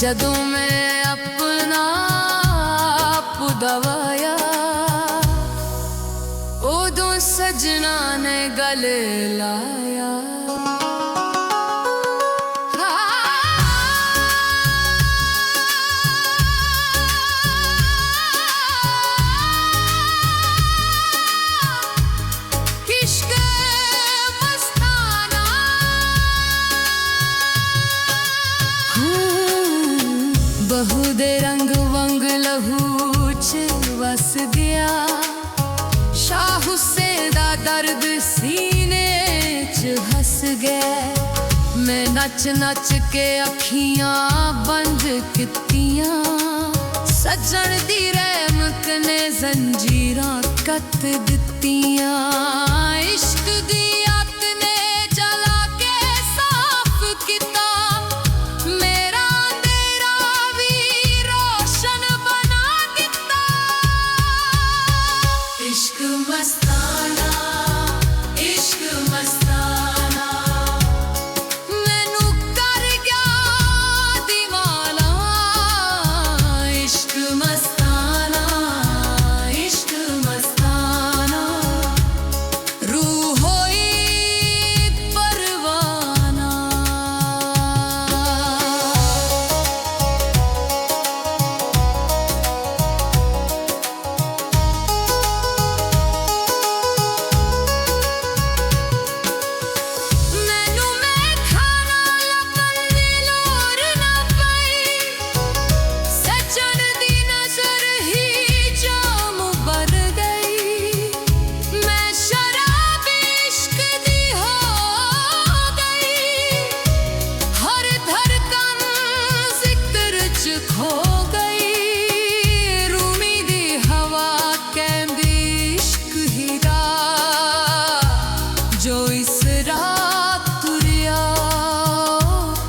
जदों मैं अपना आप दवाया उदों सजना ने गले लाया। बहू दे रंग वंग लहू च वस गया, शाह हुसैन दा दर्द सीने च हस गया। मैं नच नच के अखियां बंद कीतियां, सजन दी रहमत ने जंजीरां कत दित्तियां। इश्क दी अत ने जला के साफ किता, मेरा तेरा भी रोशन बना दिता। इश्क मस्ताना, इश्क मस्ताना मैनू कर गया दीवाना। इश्क मस्ताना, इश्क मस्ताना रूह होई परवाना। मैनू मैं खाना लभन दी लोड़ ना पई, सजन दी नजर ही जाम बर गई। मैं शराब इश्क दी हो गई, हर धड़कन जिक्र च खो गई। रूमी दी हवा कहंदी इश्क हीरा, जो इस रात तुरिया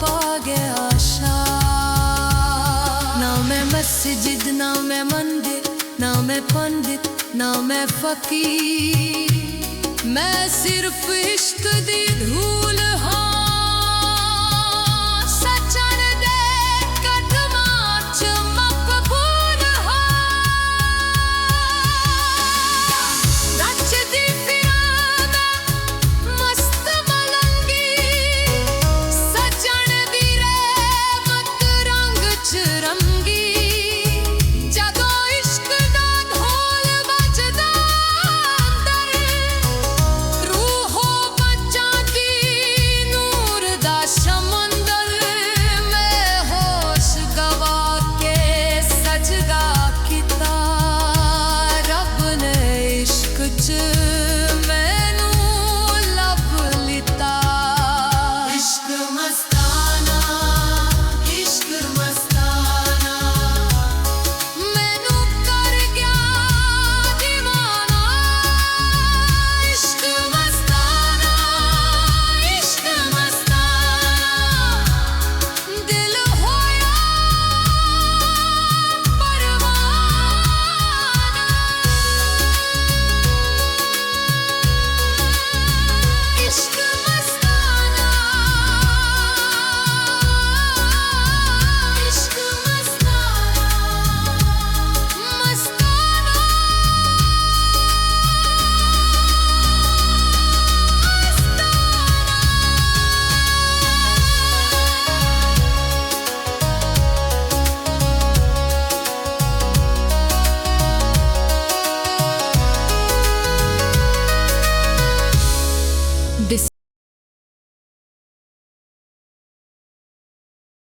पा गया शाह। ना मैं मस्जिद ना मैं मंदिर, ना मैं पंडित ना मैं फकीर, मैं सिर्फ इश्क दी धूल